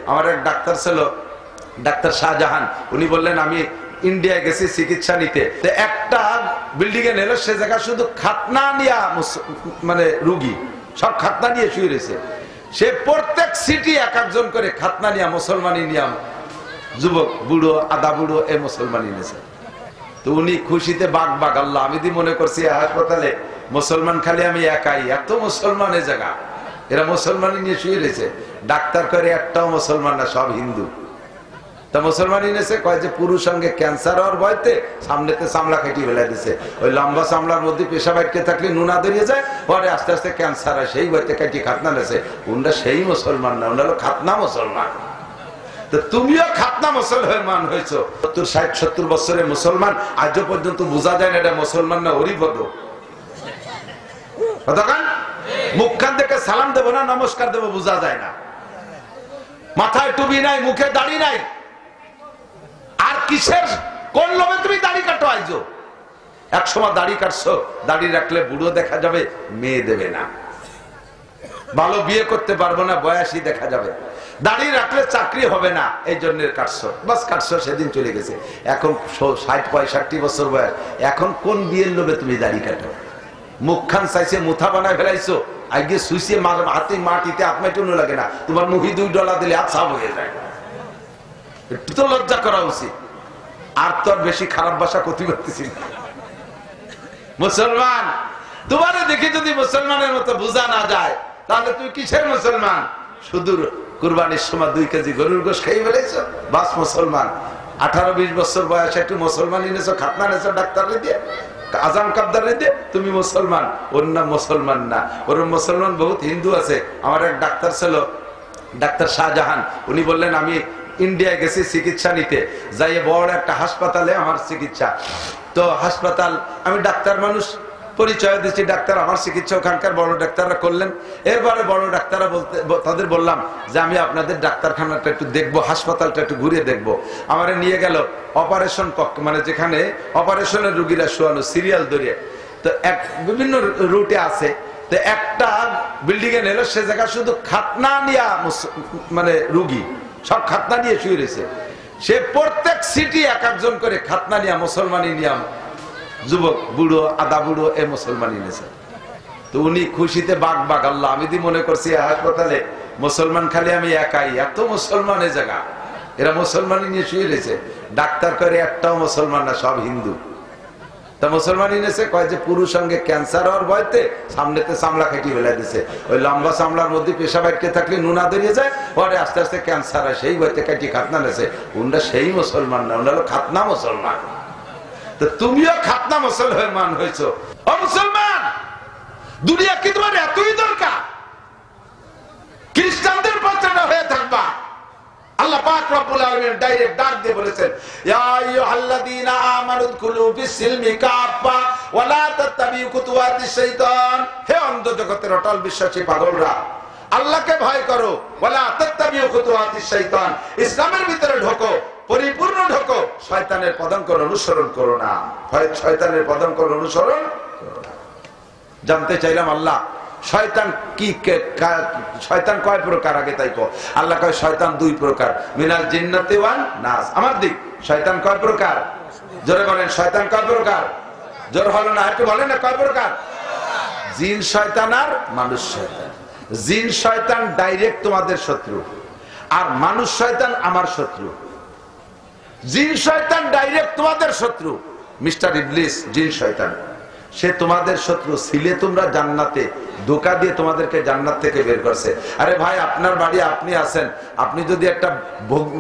আমার এক ডাক্তার ছিল, ডাক্তার শাহজাহান, উনি বললেন আমি ইন্ডিয়ায় গেছি চিকিৎসা নিতে, একটা বিল্ডিং এ নিল, সে জায়গা শুধু খাতনা নিয়া মানে রুগী সব খাতনা নিয়ে শুয়ে রয়েছে। সে প্রত্যেক সিটি এক একজন করে খাতনা নিয়া মুসলমানি নিয়াম, যুবক বুড়ো আদা বুড়ো এ মুসলমানি নিয়েছে। তো উনি খুশিতে বাগ বাগ, আল্লাহ আমি মনে করছি হাসপাতালে মুসলমান খালি আমি একাই, এত মুসলমানের জায়গা, এরা মুসলমানি নিয়ে শুয়ে রয়েছে। ডাক্তার করে একটাও মুসলমান না, সব হিন্দু। তা মুসলমানি নিয়েছে, কয় যে পুরুষ সঙ্গে ক্যান্সার হওয়ার ভয়তে সামনেতে চামড়া কেটে ফেলে দিছে, ওই লম্বা চামড়ার মধ্যে পেশা বাইটকে থাকলে নুনা দাঁড়িয়ে যায়, পরে আস্তে আস্তে ক্যান্সার হয়, সেই ভয়তে কেটে খাতনা নেছে। উনরা সেই মুসলমান না, উনরা হলো খাতনা মুসলমান। তো তুমিও খাতনা মুসলমান হয়েছো। 60-70 বছরের মুসলমান, আজও পর্যন্ত বোঝা যায় না এটা মুসলমান না হরিপদ। মুখখান থেকে সালাম দেবো না নমস্কার দেবো বোঝা যায় না, মাথায় টুপি নাই, মুখে দাড়ি নাই, আর কিসের কোন লোভে তুমি দাড়ি কাটো? আইজো এক সময় দাড়ি কাটছো, দাড়ি রাখলে বুড়ো দেখা যাবে, মেয়ে দেবে না, ভালো বিয়ে করতে পারবো না, বয়সী দেখা যাবে, দাড়ি রাখলে চাকরি হবে না, এই জন্য কাটছো, বাস কাটছো, সেদিন চলে গেছে। এখন 60-65 বছর বয়স, এখন কোন বিয়ের লোভে তুমি দাড়ি কাটো? মুখখান চাইছে মুথা বানায় ফেলাইছো, আগে শুইছে হাতে মাটিতে আত্মাইটুনো লাগে না, তোমার মুখে $2 দিলে হাত সাফ হয়ে যায়। একটু তো লজ্জা করা উচিত। আর তো আর বেশি খারাপ ভাষা ক্ষতি করতেছি না। মুসলমান, তোমার দেখে যদি মুসলমানের মতো বোঝা না যায়, তাহলে তুমি কিসের মুসলমান? শুধু কুরবানির সময় 2 কেজি গরুর গোশ খেয়ে ফেলেছ, বাস মুসলমান। 18-20 বছর বয়সে একটু মুসলমান এনেছো, খাতনা এনেছো ডাক্তারে দিয়ে, আজান কাবদারে দিয়ে, তুমি মুসলমান। ওর নাম মুসলমান না, ওর মুসলমান বহুত হিন্দু আছে। আমার এক ডাক্তার ছিল, ডাক্তার শাহজাহান, উনি বললেন আমি ইন্ডিয়ায় গেছি চিকিৎসা নিতে, যাই বড় একটা হাসপাতালে আমার চিকিৎসা। তো হাসপাতাল, আমি ডাক্তার মানুষ, পরিচয় দিচ্ছি ডাক্তার, আমার চিকিৎসা ওখানকার বড় ডাক্তাররা করলেন। এরপরে বড় ডাক্তাররা বলতে, তাদের বললাম যে আমি আপনাদের ডাক্তারখানাটা একটু দেখবো, হাসপাতালটা একটু ঘুরিয়ে দেখবো। আমারে নিয়ে গেল অপারেশন কক্ষ, মানে যেখানে অপারেশনের রুগীরা শোয়ানো, সিরিয়াল ধরিয়ে। তো এক বিভিন্ন রুটে আছে, তো একটা বিল্ডিং এ নিল, সে জায়গা শুধু খাতনা নিয়া মানে রুগী সব খাতনা নিয়ে শুয়ে রয়েছে। সে প্রত্যেক সিটি এক একজন করে খাতনা নিয়া মুসলমানি নিয়াম, যুবক বুড়ো আদা বুড়ো এ মুসলমানি নিয়েছে। তো উনি খুশিতে বাগ বাগ, আল্লাহ আমি মনে করছি হাসপাতালে মুসলমান খালি আমি একাই, এত মুসলমানের জায়গা, এরা মুসলমানি নিয়ে শুয়ে রয়েছে। ডাক্তার করে একটাও মুসলমান না, সব হিন্দু। তা মুসলমানি নিয়েছে, কয় যে পুরুষ সঙ্গে ক্যান্সার হওয়ার ভয়তে সামনেতে চামড়া কেটে ফেলে দিছে, ওই লম্বা চামড়ার মধ্যে পেশা বাইটকে থাকলে নুনা দাঁড়িয়ে যায়, পরে আস্তে আস্তে ক্যান্সার হয়, সেই ভয়তে কেটে খাতনা নেছে। উনরা সেই মুসলমান না, উনরা হলো খাতনা মুসলমান। তো তুমিও খাতনা মুসলমান হয়েছো। ও মুসলমান, দুনিয়া কি তোমার এতই দরকার? খ্রিস্টানদের পাত্রটা হয়ে থাকবা? আল্লাহ পাক রব্বুল আলামিন ডাইরেক্ট ডাক দিয়ে বলেছেন, ইয়া আইয়ুহাল্লাযীনা আমানু দুখুলু ফিস-সিলমি কাফা ওয়া লা তাত্তাবিউ খুতুওয়াতিশ শাইতান। হে অন্ধ জগতের অটল বিশ্বাসী পাগলরা, আল্লাহকে ভয় করো, ওয়া লা তাত্তাবিউ খুতুওয়াতিশ শাইতান, ইসলামের ভিতরে ঢোকো, পরিপূর্ণ ঢোকো, শয়তানের পদাঙ্ক অনুসরণ করো না। শয়তানের পদাঙ্ক অনুসরণ করো না। জানতে চাইলাম আল্লাহ শয়তান কি, শয়তান কয় প্রকার? আগে তাই কো। আল্লাহ কয় শয়তান 2 প্রকার, মিনাল জিন্নাতি ওয়ান নাস। আমার দিক শয়তান কয় প্রকার? জোরে বলেন, শয়তান কয় প্রকার? জোর হলো না, একটু বলেন না, কয় প্রকার? জিন শয়তান আর মানুষ শয়তান। জিন শয়তান ডাইরেক্ট তোমাদের শত্রু, আর মানুষ শয়তান আমার শত্রু। জিন শয়তান ডাইরেক্ট তোমাদের শত্রু, মিস্টার ইবলিস জিন শয়তান, সে তোমাদের শত্রু। ছিলে তোমরা জান্নাতে, ধোঁকা দিয়ে তোমাদেরকে জান্নাত থেকে বের করছে। আরে ভাই, আপনার বাড়ি আপনি আছেন, আপনি যদি একটা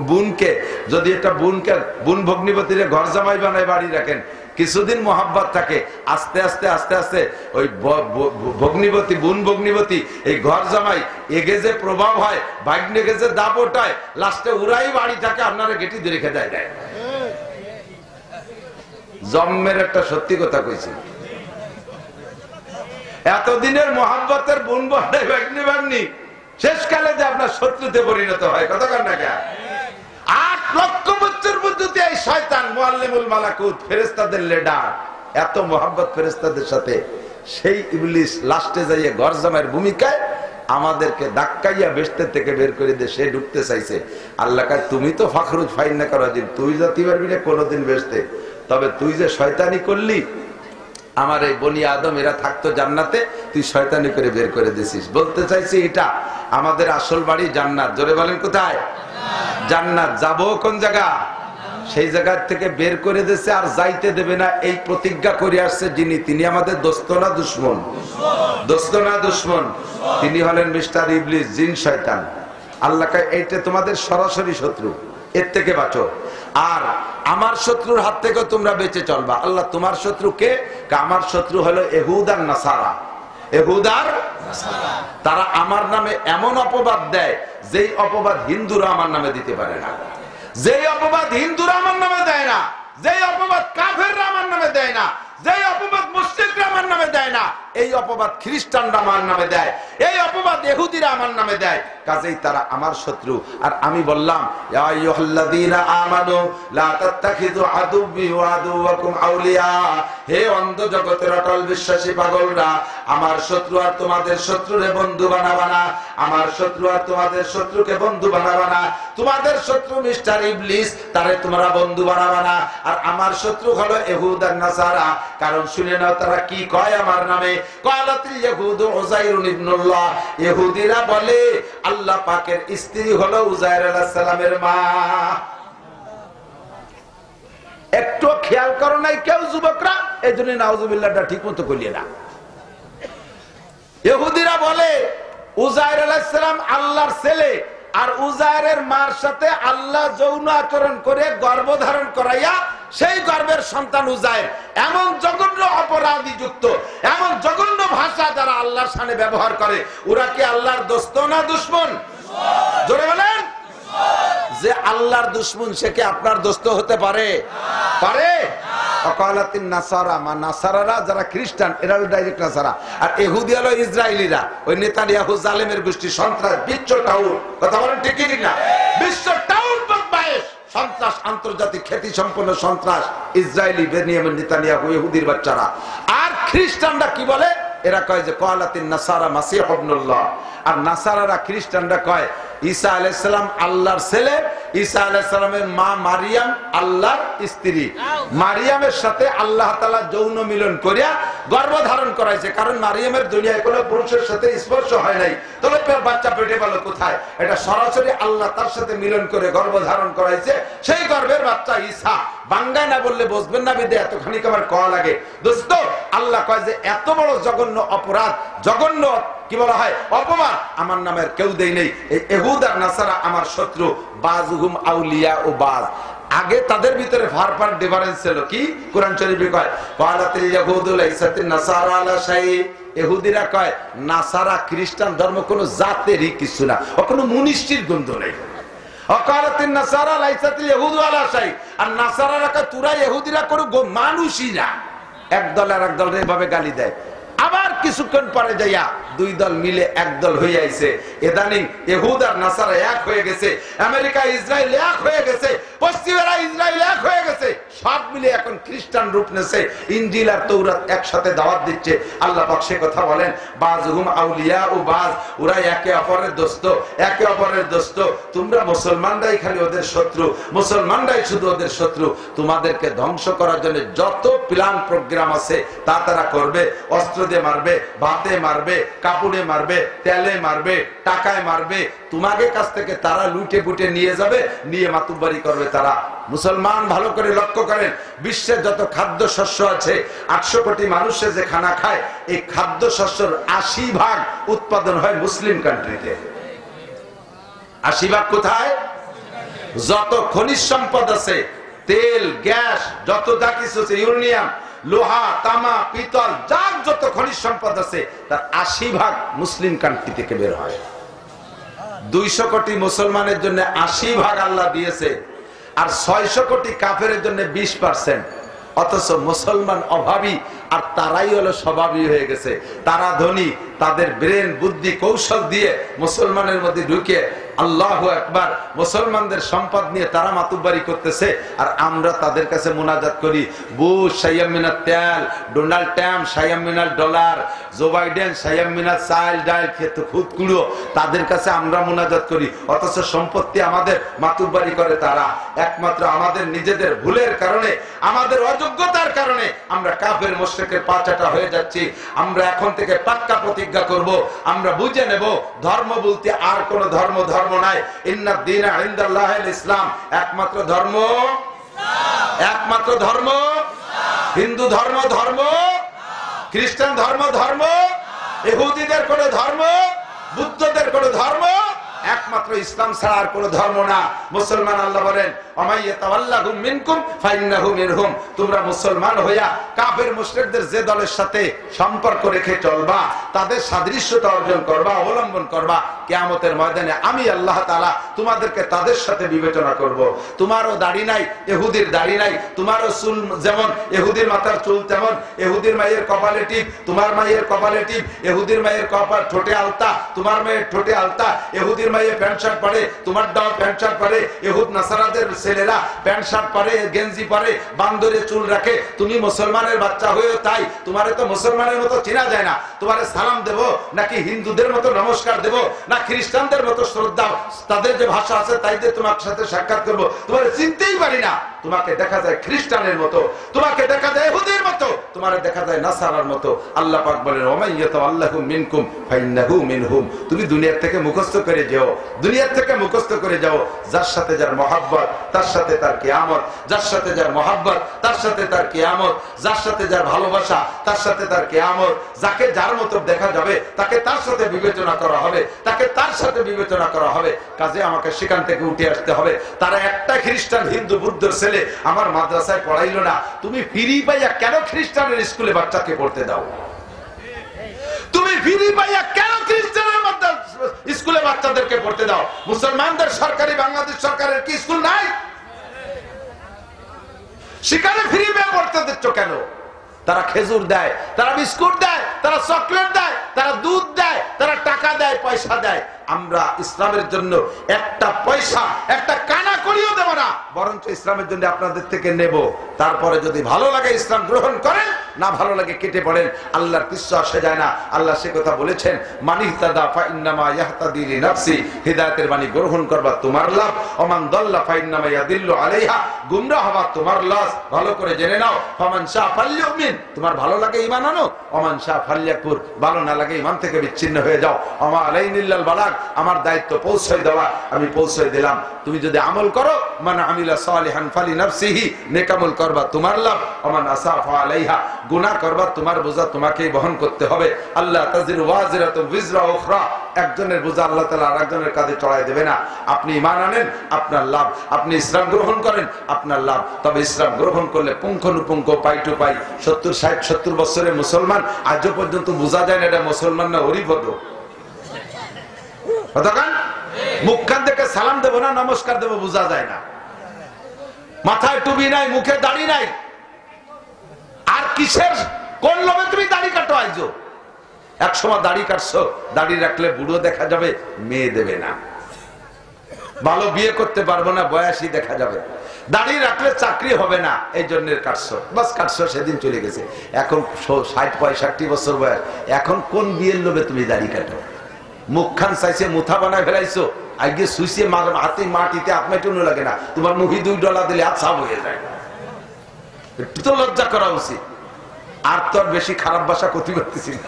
বোনকে বোন ভগ্নিপতিরে ঘর জামাই বানায় বাড়ি রাখেন, কিছুদিন মোহাব্বত থাকে, আস্তে আস্তে আস্তে আস্তে ওই ভগ্নিপতি বোন ভগ্নিপতি এই ঘর জামাই এগে যে প্রভাব হয়, ভাগ্নেকে যে দাপ ওঠায়, লাস্টে উড়াই বাড়ি থাকে, আপনারা গেটি দিয়ে রেখে দেয়। জন্মের একটা সত্যি কথা কইছি। এতদিনের মোহাম্মতের বোন বানাই ভাগ্নি ভাগ্নি শেষকালে যে আপনার শত্রুতে পরিণত হয়, কথা কন না কেন? 8 লক্ষ বছর পর্যন্ত এই শয়তান মুআল্লিমুল মালাকুত, ফেরেশতাদের লিডার, এত মোহাব্বত ফেরেশতাদের সাথে, সেই ইবলিস লাস্টে যাইয়ে ঘর জামাইয়ের ভূমিকায় আমাদেরকে ধাক্কাইয়া বেহেশত থেকে বের করে দিয়ে সে ঢুকতে চাইছে। আল্লাহ কয় তুমি তো ফাখরুজ ফাইন্নাকা রাজিম, তুই যেতে পারবি না কোনোদিন বেহেশতে, তবে তুই যে শয়তানি করলি, আমার এই বনি আদম এরা থাকতো জান্নাতে, তুই শয়তানি করে বের করে দিছিস। বলতে চাইছি এটা আমাদের আসল বাড়ি জান্নাত। জোরে বলেন কোথায়? জান্নাত। যাবো কোন জায়গা? সেই জায়গা থেকে বের করে দিয়েছে আর যাইতে দেবে না, এই প্রতিজ্ঞা করে আসছে যিনি, তিনি আমাদের দোস্ত না দুশমন? দোস্ত না দুশমন? তিনি হলেন মিস্টার ইবলিস, জিন শয়তান। আল্লাহ কয় এইটা তোমাদের সরাসরি শত্রু, এর থেকে বাঁচো। আর আমার শত্রুর হাত থেকে তোমরা বেঁচে চলবা। আল্লাহ তোমার শত্রু কে? আমার শত্রু হলো ইহুদ আর নাসারা। ইহুদ আর তারা আমার নামে এমন অপবাদ দেয় যেই অপবাদ হিন্দুরা আমার নামে দিতে পারে না, যেই অপবাদ হিন্দুরা আমার নামে দেয় না, যেই অপবাদ কাফেররা আমার নামে দেয় না, যেই অপবাদ মুশরিকরা আমার নামে দেয় না, এই অপবাদ খ্রিস্টানরা আমার নামে দেয়, এই অপবাদ ইহুদিরা আমার নামে দেয়। কাজেই তারা আমার শত্রু। আর আমি বললাম ইয়া আইয়ুহাল্লাযীনা আমানু লা তাত্তাখিযু আদুব্বি ওয়া আদুওয়াকুম আউলিয়া, হে অন্ধ জগতের অটল বিশ্বাসী পাগলরা, আমার শত্রু আর তোমাদের শত্রুরে বন্ধু বানাবা না, আমার শত্রু আর তোমাদের শত্রুকে বন্ধু বানাবা না। তোমাদের শত্রু মিস্টার ইবলিস, তারে তোমরা বন্ধু বানাবা না। আর আমার শত্রু হলো ইহুদ আর নাসারা। কারণ শুনে নাও তারা কি কয় আমার নামে। ক্বালাতিল ইয়াহুদু উযাইরুন ইবনুল্লাহ, ইহুদিরা বলে আল্লাহ পাকের স্ত্রী হলো উযাইর আলাইহিস সালামের মা। একটু খেয়াল করো নাই কেউ যুবকরা? এজন্য নাউজুবিল্লাহটা ঠিকমতো করিয়ে না। ইহুদিরা বলে উযাইর আলাইহিস সালাম আল্লাহর ছেলে, আর উযাইরের মার সাথে আল্লাহ যৌন আচরণ করে গর্ভধারণ করাইয়া সেই গর্ভের সন্তান উযাইর। এমন জঘন্য অপরাধী যুক্ত, এমন জঘন্য ভাষা যারা আল্লাহর সামনে ব্যবহার করে, ওরা কি আল্লাহর দোস্ত না দুশমন? জোরে বলেন। যে আল্লাহর দুশমন সে কি আপনার দোস্ত হতে পারে? পারে? ওয়াকালাতিন নাসারা, মা নাসারারা যারা খ্রিস্টান, এরা হলো ডাইরেক্ট নাসারা। আর ইহুদি হলো ইসরায়েলিরা, ওই নেতানিয়াহু জালেমের গোষ্ঠী, সন্ত্রাস, বিশ্ব টাউর। কথা বলেন ঠিক কি না? বিশ্ব টাউর বদমাইশ, সন্ত্রাস, আন্তর্জাতিক খ্যাতি সম্পন্ন সন্ত্রাস ইসরায়েলি বেনিয়ামিন নেতানিয়াহু, ইহুদির বাচ্চারা। আর খ্রিস্টানরা কি বলে? এরা কয় যে ক্বালাতিন নাসারা মাসীহ ইবনুল্লাহ। আর নাসারারা খ্রিস্টানরা কয় ঈসা আলাইহিস সালাম আল্লাহর ছেলে, ঈসা আলাইহিস সালামের মা মারিয়াম আল্লাহর স্ত্রী। মারিয়ামের সাথে আল্লাহ তাআলা যৌন মিলন করিয়া গর্ভধারণ করাইছে। কারণ মারিয়ামের দুনিয়ায় কোনো পুরুষের সাথে স্পর্শ হয় নাই, তবে বাচ্চা পেটে পেল কোথায়? এটা সরাসরি আল্লাহ তার সাথে মিলন করে গর্ভধারণ করাইছে। সেই গর্ভের বাচ্চা ঈসা। বাংলায় না বললে বুঝবেন না, বিদে এতখানি আমার কওয়া লাগে। দোস্ত, আল্লাহ কয় যে এত বড় জঘন্য অপরাধ, জঘন্য কি বলা হয় অপমান আমার নামের কেউ দেই নেই। এই ইহুদ আর নাসারা আমার শত্রু। বাযুহুম আউলিয়া ও বাজ, আগে তাদের ভিতরে ফারফার ডিফারেন্স ছিল। কি? কোরআন শরীফে কয় ক্বালাতিল ইয়াহুদু লাইসাতিন নাসারা আলা শাই, ইহুদিরা কয় নাসারা খ্রিস্টান ধর্ম কোনো জাতেরই কিছু না, ও কোনো মুনিষ্ঠির গন্ধ নেই। ওয়াকালাতিন নাসারা লাইসাতিল ইয়াহুদু আলা শাই, আর নাসারারা কয় তোরা ইহুদিরা কোনো মানুষই না। এক দল আর এক দল এভাবে গালি দেয়। আবার কিছুক্ষণ পরে যাইয়া দুই দল মিলে এক দল হয়ে আইছে। ইদানিং ইহুদ আর নাসারা এক হয়ে গেছে, আমেরিকা ইসরায়েল এক হয়ে গেছে, পশ্চিমেরা ইসরায়েল এক হয়ে গেছে, সব মিলে এখন খ্রিস্টান রূপ নেছে। ইনজিল আর তৌরাত একসাথে দাওয়াত দিচ্ছে। আল্লাহ পাক সে কথা বলেন বাযুহুম আউলিয়া ও বাজ, ওরা একে অপরের দোস্ত, একে অপরের দোস্ত। তোমরা মুসলমানরাই খালি ওদের শত্রু, মুসলমানরাই শুধু ওদের শত্রু। তোমাদেরকে ধ্বংস করার জন্য যত প্ল্যান প্রোগ্রাম আছে তা তারা করবে। অস্ত্র দিয়ে মারবে, ভাতে মারবে, কাপড়ে মারবে, তেলে মারবে, টাকায় মারবে। তোমাদের কাছ থেকে তারা লুটে পুটে নিয়ে যাবে, নিয়ে মাতুব্বারি করবে তারা। মুসলমান ভালো করে লক্ষ্য করেন, বিশ্বের যত খাদ্য শস্য আছে, 800 কোটি মানুষের যে খানা খায়, এই খাদ্য শস্যের 80% উৎপাদন হয় মুসলিম কান্ট্রিতে। 80% কোথায়? যত খনিজ সম্পদ আছে, তেল, গ্যাস, যত যা কিছু আছে, ইউরেনিয়াম, লোহা, তামা, পিতল, যার যত খনিজ সম্পদ আছে, তার 80% মুসলিম কান্ট্রি থেকে বের হয়। 200 কোটি মুসলমানের জন্য 80% আল্লাহ দিয়েছে, আর 600 কোটি কাফেরের জন্য 20%। অথচ মুসলমান অভাবী, আর তারাই হলো স্বভাবী হয়ে গেছে। তারা ধনী, তাদের ব্রেন বুদ্ধি কৌশল দিয়ে মুসলমানের মধ্যে ঢুকে আল্লাহু আকবার। মুসলমানদের সম্পদ নিয়ে তারা মাতুব্বারি করতেছে, আর আমরা তাদের কাছে মুনাজাত করি, বুশ শাইয়াম মিনাত তেল, ডোনাল্ড ট্রাম্প শাইয়াম মিনাল ডলার, জো বাইডেন শাইয়াম মিনাল চাল ডাল খেত খুদ কুড়ো, তাদের কাছে আমরা মুনাজাত করি। অথচ সম্পত্তি আমাদের মাতুব্বারি করে তারা। একমাত্র আমাদের নিজেদের ভুলের কারণে, আমাদের অযোগ্যতার কারণে আমরা কাফের মুশরিকের পাচাটা হয়ে যাচ্ছি। আমরা এখন থেকে পাক্কা প্রতিজ্ঞা করব, আমরা বুঝে নেব ধর্ম বলতে আর কোন ধর্ম নাই। ইন্নাদ দীনা ইনদাল্লাহিল ইসলাম, একমাত্র ধর্ম একমাত্র ধর্ম হিন্দু ধর্ম খ্রিস্টান ধর্ম ইহুদিদের কোন ধর্ম, বুদ্ধদের কোন ধর্ম, একমাত্র ইসলাম ছাড়া আর কোন ধর্ম না। মুসলমান আল্লাহ বলেন ওয়ামাইয়াতাওয়াল্লাহুম মিনকুম ফাইন্নাহু মিনহুম, তোমরা মুসলমান হইয়া কাফের মুশরিকদের যে দলের সাথে সম্পর্ক রেখে চলবা, তাদের সাদৃশ্যতা অর্জন করবা, অবলম্বন করবা, কিয়ামতের ময়দানে আমি আল্লাহ তাআলা তোমাদেরকে তাদের সাথে বিবেচনা করব। তোমারও দাড়ি নাই, ইহুদির দাড়ি নাই, তোমারও চুল যেমন ইহুদির মাথার চুল তেমন, ইহুদির মায়ের কপালে টিপ, তোমার মায়ের কপালে টিপ, ইহুদির মায়ের কপাল ঠোঁটে আলতা, তোমার মায়ের ঠোঁটে আলতা, ইহুদির মায়ের প্যান্ট শার্ট পরে, তোমার দাও প্যান্ট শার্ট পরে, ইহুদ নাসারাদের ছেলেরা প্যান্ট শার্ট পরে, গেঞ্জি পরে, বান্দরে চুল রাখে। তুমি মুসলমানের বাচ্চা হয়েও তাই, তোমারে তো মুসলমানের মতো চেনা যায় না। তোমারে সালাম দেব নাকি হিন্দুদের মতো নমস্কার দেব, না খ্রিস্টানদের মতো শ্রদ্ধা, তাদের যে ভাষা আছে তাই দিয়ে তোমার সাথে সাক্ষাৎ করবো, তোমারে চিনতেই পারি না। তোমাকে দেখা যায় খ্রিস্টানের মতো, তোমাকে দেখা যায় ইহুদির মতো, তোমারে দেখা যায় নাসারার মতো। আল্লাহ পাক বলেন ওয়ামাইয়াতাওয়াল্লাহু মিনকুম ফাইন্নাহু মিনহুম, তুমি দুনিয়া থেকে মুখস্থ করে যাও, দুনিয়া থেকে মুখস্থ করে যাও, যার সাথে যার মহব্বত তার সাথে তার কিয়ামত, যার সাথে যার মহব্বত তার সাথে তার কিয়ামত, যার সাথে যার ভালোবাসা তার সাথে তার কিয়ামত, যাকে যার মতো দেখা যাবে তাকে তার সাথে বিবেচনা করা হবে, তাকে তার সাথে বিবেচনা করা হবে। কাজে আমাকে সেখান থেকে উঠে আসতে হবে। তারা একটা খ্রিস্টান হিন্দু বুদ্ধর ছেলে আমার মাদ্রাসায় পড়াইলো না, তুমি ফ্রি পাইয়া কেন খ্রিস্টানের স্কুলে বাচ্চাকে পড়তে দাও? তুমি ফ্রি পাইয়া কেন খ্রিস্টানের স্কুলে বাচ্চাদেরকে পড়তে দাও? মুসলমানদের সরকারি বাংলাদেশ সরকারের কি স্কুল নাই? সেখানে ফ্রি পেয়ে পড়তে দিচ্ছ কেন? তারা খেজুর দেয়, তারা বিস্কুট দেয়, তারা চকলেট দেয়, তারা দুধ দেয়, তারা টাকা দেয়, পয়সা দেয়। আমরা ইসলামের জন্য একটা পয়সা, একটা কানা করিও দেব না, বরঞ্চ ইসলামের জন্য আপনাদের থেকে নেব। তারপরে যদি ভালো লাগে ইসলাম গ্রহণ করেন, না ভালো লাগে কেটে পড়েন। আল্লাহর কিছু আসে যায় না। আল্লাহ সে কথা বলেছেন, মানিহতাদা ফাইন্নামা ইয়াহতাদি লিনাফসি, হিদায়াতের বাণী গ্রহণ করবা তোমার লাভ, ওমান দাল্লা ফাইন্নামা ইয়াদিল্লু আলাইহা, গুমরাহ হওয়া তোমার লস। ভালো করে জেনে নাও, ফামান শাআ ফালইউমিন, তোমার ভালো লাগে ঈমান আনো, ওমান শাআ ফালইয়াকফুর, ভালো না লাগে ঈমান থেকে বিচ্ছিন্ন হয়ে যাও। ওমা আলাইনিল্লাল বালাগ, আমার দায়িত্ব পৌঁছে দেওয়া, আমি পৌঁছে দিলাম। তুমি যদি আমল করো, মান আমিলা সালিহান ফালিনাফসিহি, নেক আমল করবা তোমার লাভ, ওমান আসা ফালাইহা, গুনাহ করবা তোমার বোঝা তোমাকেই বহন করতে হবে। আল্লাহ তাজিরু ওয়াজিরাতুন বিজরা উখরা, একজনের বোঝা আল্লাহ তাআলা আরেকজনের কাঁধে চড়াই দেবে না। আপনি ঈমান আনেন, আপনার লাভ। আপনি ইসলাম গ্রহণ করেন, আপনার লাভ। তবে ইসলাম গ্রহণ করলে পুঙ্খানুপুঙ্খ, পাই টু পাই, 70-60-70 বছরের মুসলমান আজও পর্যন্ত বোঝা যায় না এটা মুসলমান না হরিভদ্র। মুখখান থেকে সালাম দেবো না নমস্কার দেবো বোঝা যায় না। মাথায় টুপি নাই, মুখে দাড়ি নাই, আর কিসের কোন লোভে তুমি দাড়ি কাটো? আইজো এক সময় দাড়ি কাটছো, দাড়ি রাখলে বুড়ো দেখা যাবে, মেয়ে দেবে না, ভালো বিয়ে করতে পারবো না, বয়সী দেখা যাবে। দাড়ি রাখলে চাকরি হবে না, এই জন্য কাটছো, বাস কাটছো, সেদিন চলে গেছে। এখন 60-65 বছর বয়স, এখন কোন বিয়ের লোভে তুমি দাড়ি কাটো? মুখখান চাইছে মুথা বানায় ফেলাইছো, আগে সুইসে হাতে মাটিতে আপনার জন্য লাগে না, তোমার মুখে $2 দিলে হাত সাফ হয়ে যায়। একটু তো লজ্জা করা উচিত। আর তো বেশি খারাপ ভাষা ক্ষতি করতেছি না।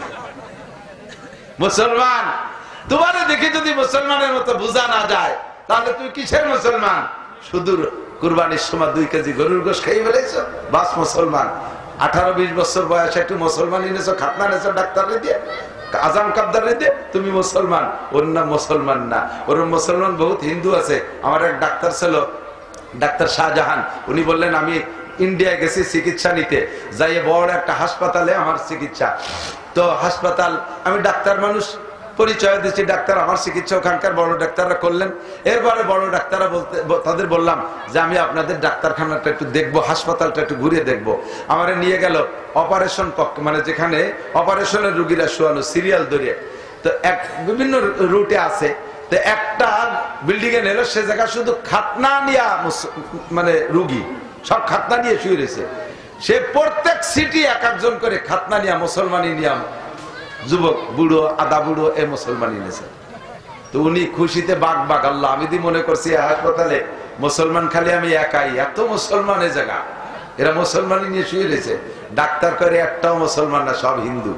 মুসলমান, তোমারে দেখে যদি মুসলমানের মতো বোঝা না যায়, তাহলে তুই কিসের মুসলমান? শুধু কুরবানির সময় 2 কেজি গরুর গোশ খেয়ে ফেলেছো, বাস মুসলমান। 18-20 বছর বয়সে একটু মুসলমান এনেছো, খাতনা এনেছো ডাক্তারে দিয়ে, আজাম কাবদারে দিয়ে, তুমি মুসলমান। ওর নাম মুসলমান না, ওর মুসলমান বহুত হিন্দু আছে। আমার এক ডাক্তার ছিল, ডাক্তার শাহজাহান, উনি বললেন আমি ইন্ডিয়া গেছি চিকিৎসা নিতে, যাই বড় একটা হাসপাতালে আমার চিকিৎসা। তো হাসপাতাল, আমি ডাক্তার মানুষ, পরিচয় দিচ্ছি ডাক্তার, আমার চিকিৎসা ওখানকার বড় ডাক্তাররা করলেন। এরপরে বড় ডাক্তাররা তাদের বললাম যে আমি আপনাদের ডাক্তারখানাটা একটু দেখবো, হাসপাতালটা একটু ঘুরে দেখবো। আমারে নিয়ে গেল অপারেশন কক্ষ, মানে যেখানে অপারেশনের রুগীরা শোয়ানো, সিরিয়াল ধরে। তো বিভিন্ন রুটে আছে, তো তো একটা বিল্ডিং এ নিল, সে জায়গা শুধু খাতনা নিয়া মানে রুগী সব খাতনা নিয়ে শুয়ে রয়েছে। সে প্রত্যেক সিটি এক একজন করে খাতনা নিয়া মুসলমানি নিয়াম, যুবক বুড়ো আদা বুড়ো এ মুসলমানি নিয়েছে। তো উনি খুশিতে বাঘ বাঘ, আল্লাহ আমি দি মনে করছি হাসপাতালে মুসলমান খালি আমি একাই, এত মুসলমানের জায়গা, এরা মুসলমানি নিয়ে শুয়ে রয়েছে। ডাক্তার করে একটাও মুসলমান না, সব হিন্দু।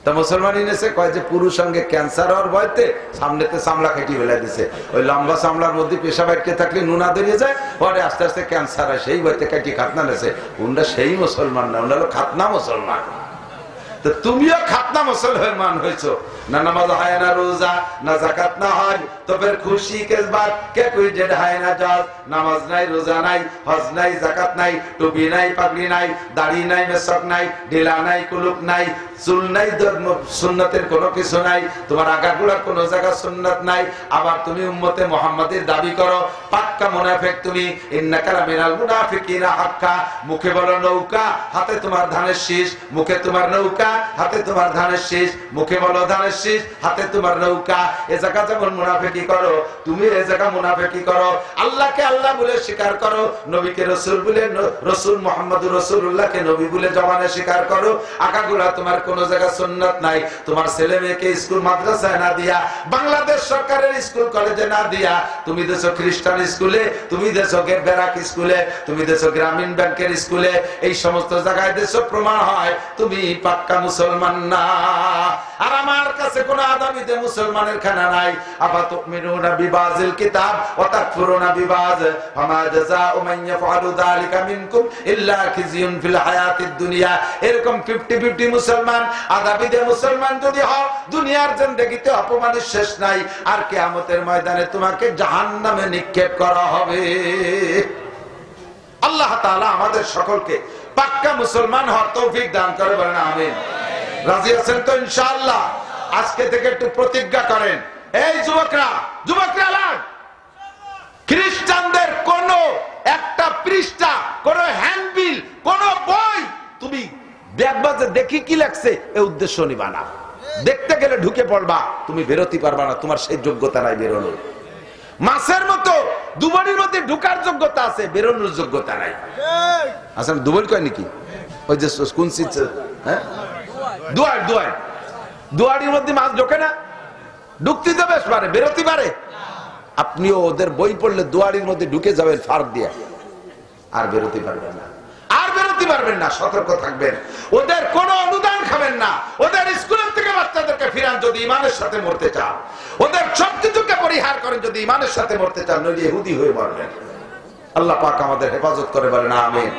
তা মুসলমানি নিয়েছে, কয় যে পুরুষ সঙ্গে ক্যান্সার হওয়ার ভয়তে সামনেতে চামড়া কেটে ফেলে দিছে, ওই লম্বা চামড়ার মধ্যে পেশাব আটকে থাকলে নুনা দাঁড়িয়ে যায়, পরে আস্তে আস্তে ক্যান্সার হয়, সেই ভয়তে কাটি খাতনা নিয়েছে। উনরা সেই মুসলমান না, উনরা হলো খাতনা মুসলমান। তো তুমিও খাতনা মুসলমান হয়েছো না, নামাজ হয় না, রোজা না, জাকাত না হয়, তো ফের খুশি কিস বাত কে কোই ডেড হয় না জাজ। নামাজ নাই, রোজা নাই, হজ নাই, জাকাত নাই, টুপি নাই, পাগড়ি নাই, দাড়ি নাই, মেশক নাই, ঢিলা নাই, কুলুপ নাই, চুল নাই, সুন্নতের কোনো কিছু নাই, তোমার আগাগোড়ার কোনো জায়গা সুন্নত নাই। আবার তুমি উম্মতে মুহাম্মাদের দাবি করো, পাক্কা মুনাফিক তুমি। ইন্নাকা মিনাল মুনাফিকিনা হাক্কা, মুখে বলো নৌকা, হাতে তোমার ধানের শীষ, মুখে তোমার নৌকা, হাতে তোমার ধানের শীষ, মুখে বলো ধানের শীষ, হাতে তোমার নৌকা। এ জায়গা যেমন মুনাফিকি করো, তুমি এ জায়গা মুনাফিকি করো। আল্লাহকে আল্লাহ বলে স্বীকার করো, নবীকে রাসূল বলে, রাসূল মুহাম্মদুর রাসূলুল্লাহকে নবী বলে জবানে স্বীকার করো। আগাগোড়া তোমার কোন জায়গা সুন্নাত নাই। তোমার ছেলে মেয়েকে স্কুল মাদ্রাসায় না দিয়া, বাংলাদেশ সরকারের স্কুল কলেজে না দিয়া, তুমি দেশো খ্রিস্টান স্কুলে, তুমি দেশো ব্যারাক স্কুলে, তুমি দেশো গ্রামীণ ব্যাংকের স্কুলে, এই সমস্ত জায়গায় দেশো প্রমাণ হয় তুমি পাক্কা মুসলমান না। আর আমার কাছে কোন আদাবিতে মুসলমানের খানা নাই। আফাতুমিনুনা বিবাযিল কিতাব ওয়া তাকফুরুনা বিবায, ফামা জাযাউ মান ইয়াফআলু যালিকা মিনকুম ইল্লা খিজিয়ুন ফিল হায়াতিদ দুনিয়া। এরকম 50-50 মুসলমান, আদাবিতে মুসলমান যদি হও, দুনিয়ার জিন্দেগিতে অপমানের শেষ নাই। আর কিয়ামতের ময়দানে তোমাকে জাহান্নামে নিক্ষেপ করা হবে। আল্লাহ তাআলা আমাদের সকলকে পাক্কা মুসলমান হওয়ার তৌফিক দান করে, বলেন আমিন। রাজি আছেন তো ইনশাআল্লাহ? আজকে থেকে একটু প্রতিজ্ঞা করেন, এই যুবকরা, যুবকরা, খ্রিস্টানদের কোন একটা পৃষ্ঠা, কোন হ্যান্ডবিল, কোন বই তুমি দেখবা যে দেখি কি লাগছে, এই উদ্দেশ্য নিবা না। দেখতে গেলে ঢুকে পড়বা, তুমি বেরোতে পারবা না, তোমার সেই যোগ্যতা নাই বেরোনোর। মাছের মতো দুবারির মধ্যে ঢুকার যোগ্যতা আছে, বেরোনোর যোগ্যতা নাই। আসলে দুবারি কয় নাকি, ওই যে কোন হ্যাঁ দুয়ার, দুয়ার, দুয়ারির মধ্যে মাছ ঢোকে না, ঢুকতে যাবে পারে, বেরোতে পারে। আপনিও ওদের বই পড়লে দুয়ারির মধ্যে ঢুকে যাবেন ফার দিয়ে, আর বেরোতে পারবেন না, আর বেরোতে পারবেন না। সতর্ক থাকবেন, ওদের কোনো অনুদান খাবেন না। ওদের স্কুলের থেকে বাচ্চাদেরকে ফিরান যদি ইমানের সাথে মরতে চান, ওদের সবকিছুকে পরিহার করেন যদি ইমানের সাথে মরতে চান, নইলে ইহুদি হয়ে মরবেন। আল্লাহ পাক আমাদের হেফাজত করে, বলেন আমিন।